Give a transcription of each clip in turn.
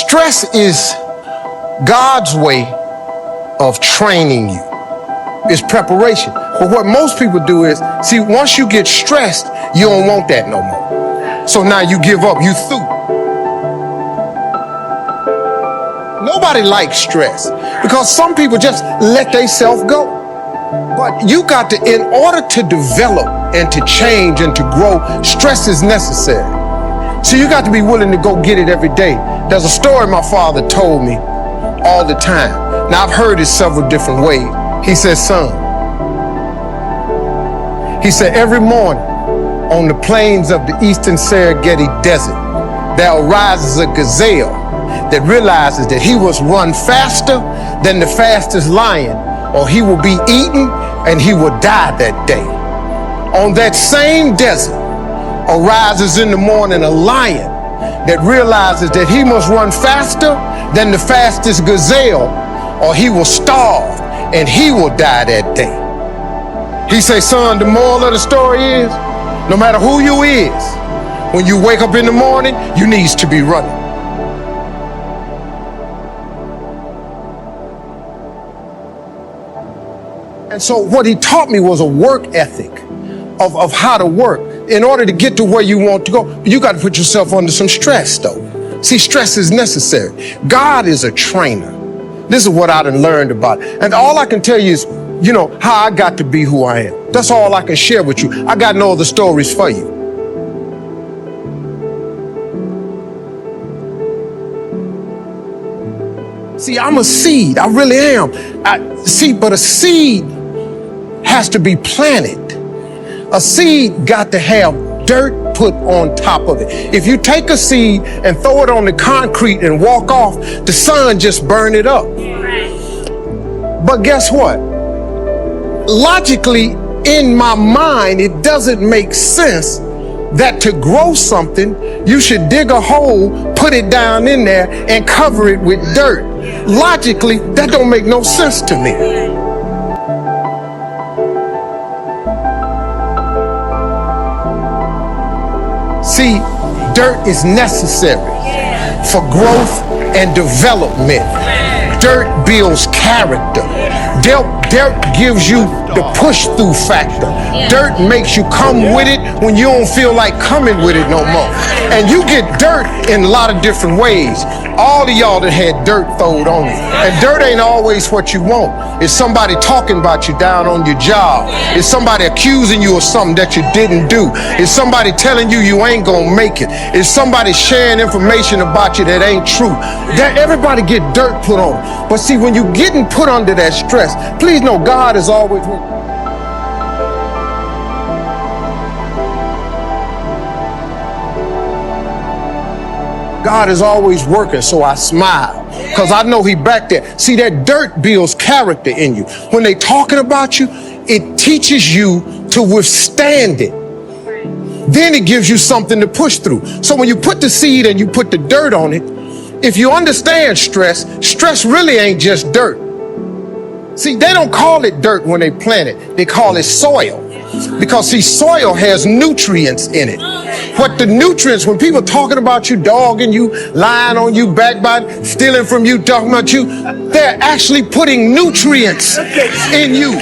Stress is God's way of training you. It's preparation. But what most people do is, see, once you get stressed, you don't want that no more. So now you give up, you through. Nobody likes stress because some people just let themselves go. But you got to, in order to develop and to change and to grow, stress is necessary. So you got to be willing to go get it every day. There's a story my father told me all the time. Now I've heard it several different ways. He said, son, he said, every morning on the plains of the eastern Serengeti Desert, there arises a gazelle that realizes that he must run faster than the fastest lion, or he will be eaten and he will die that day. On that same desert arises in the morning a lion that realizes that he must run faster than the fastest gazelle, or he will starve and he will die that day. He say, son, the moral of the story is, no matter who you is, when you wake up in the morning, you needs to be running. And so what he taught me was a work ethic of how to work. In order to get to where you want to go, you got to put yourself under some stress, though. See, stress is necessary. God is a trainer. This is what I done learned about. And all I can tell you is, you know, how I got to be who I am. That's all I can share with you. I got no other stories for you. See, I'm a seed. I really am. But a seed has to be planted. A seed got to have dirt put on top of it. If you take a seed and throw it on the concrete and walk off, the sun just burn it up. But guess what? Logically, in my mind, it doesn't make sense that to grow something, you should dig a hole, put it down in there, and cover it with dirt. Logically, that don't make no sense to me. See, dirt is necessary for growth and development. Dirt builds character. Dirt gives you the push-through factor. Dirt makes you come with it when you don't feel like coming with it no more. And you get dirt in a lot of different ways. All of y'all that had dirt thrown on you. And dirt ain't always what you want. It's somebody talking about you down on your job. It's somebody accusing you of something that you didn't do. It's somebody telling you you ain't gonna make it. It's somebody sharing information about you that ain't true. Everybody get dirt put on. But see, when you're getting put under that stress, please know God is always with you. God is always working, so I smile because I know he back there. See, that dirt builds character in you. When they talking about you, it teaches you to withstand it. Then it gives you something to push through. So when you put the seed and you put the dirt on it, if you understand stress, stress really ain't just dirt. See, they don't call it dirt when they plant it. They call it soil. Because see, soil has nutrients in it. What the nutrients, when people talking about you, dogging you, lying on you, backbiting, stealing from you, talking about you, they're actually putting nutrients in you.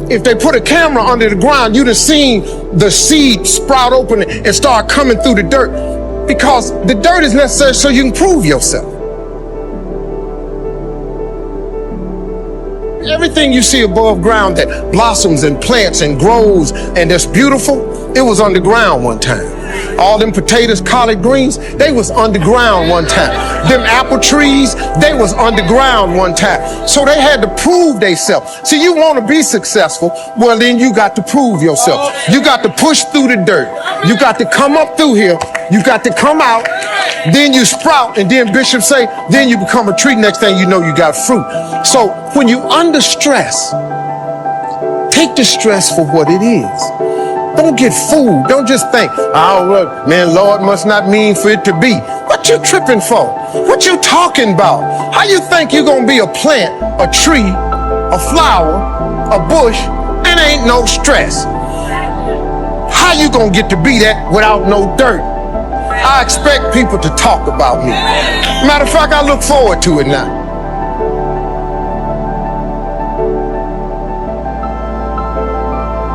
If they put a camera under the ground, you'd have seen the seed sprout open and start coming through the dirt, because the dirt is necessary so you can prove yourself. Everything you see above ground that blossoms and plants and grows and that's beautiful, it was underground one time. All them potatoes, collard greens, they was underground one time. Them apple trees, they was underground one time. So they had to prove themselves. See, you want to be successful, well then you got to prove yourself. You got to push through the dirt. You got to come up through here. You got to come out. Then you sprout, and then Bishop say, then you become a tree. Next thing you know, you got fruit. So when you under stress, take the stress for what it is. Don't get fooled. Don't just think, oh, look, man, Lord must not mean for it to be. What you tripping for? What you talking about? How you think you're going to be a plant, a tree, a flower, a bush, It ain't no stress. How you gonna get to be that without no dirt? I expect people to talk about me. Matter of fact, I look forward to it now.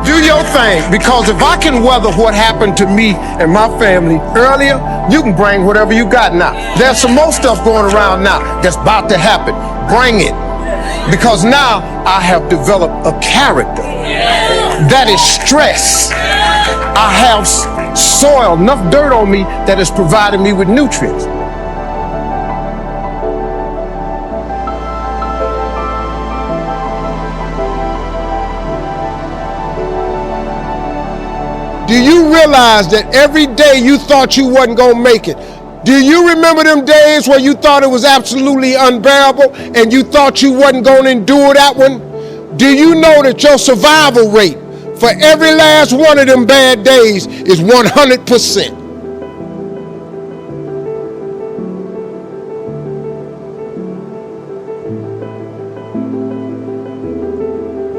Do your thing, because if I can weather what happened to me and my family earlier, you can bring whatever you got now. There's some more stuff going around now that's about to happen. Bring it. Because now I have developed a character that is stress. I have soil, enough dirt on me that has provided me with nutrients. Do you realize that every day you thought you wasn't gonna make it? Do you remember them days where you thought it was absolutely unbearable and you thought you wasn't gonna endure that one? Do you know that your survival rate for every last one of them bad days is 100%?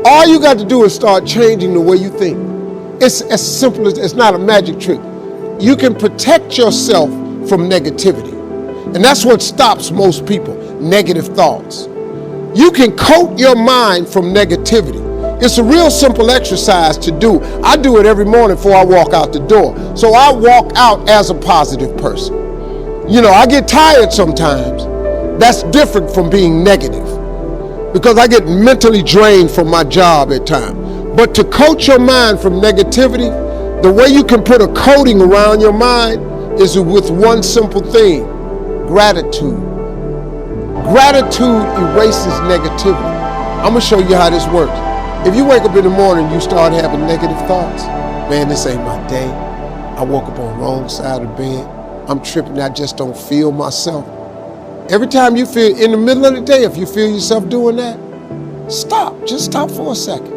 All you got to do is start changing the way you think. It's as simple as, it's not a magic trick. You can protect yourself from negativity. And that's what stops most people, negative thoughts. You can coat your mind from negativity. It's a real simple exercise to do. I do it every morning before I walk out the door. So I walk out as a positive person. You know, I get tired sometimes. That's different from being negative, because I get mentally drained from my job at times. But to coat your mind from negativity, the way you can put a coating around your mind is with one simple thing: gratitude. Gratitude erases negativity. I'm gonna show you how this works. If you wake up in the morning and you start having negative thoughts, man, this ain't my day. I woke up on the wrong side of the bed. I'm tripping, I just don't feel myself. Every time you feel, in the middle of the day, if you feel yourself doing that, stop, just stop for a second.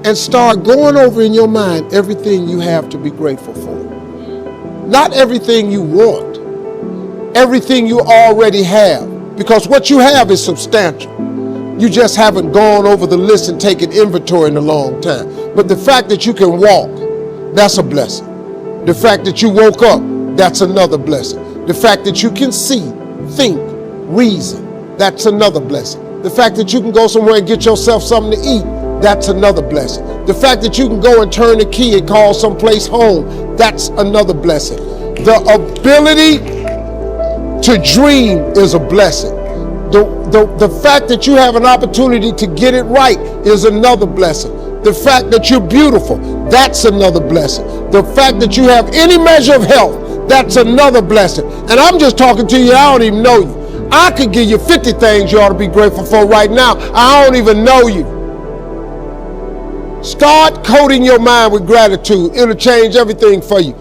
And start going over in your mind everything you have to be grateful for. Not everything you want, everything you already have, because what you have is substantial. You just haven't gone over the list and taken inventory in a long time. But the fact that you can walk, that's a blessing. The fact that you woke up, that's another blessing. The fact that you can see, think, reason, that's another blessing. The fact that you can go somewhere and get yourself something to eat, that's another blessing. The fact that you can go and turn the key and call someplace home, that's another blessing. The ability to dream is a blessing. The fact that you have an opportunity to get it right is another blessing. The fact that you're beautiful, that's another blessing. The fact that you have any measure of health, that's another blessing. And I'm just talking to you, I don't even know you. I could give you 50 things you ought to be grateful for right now. I don't even know you. Start coating your mind with gratitude. It'll change everything for you.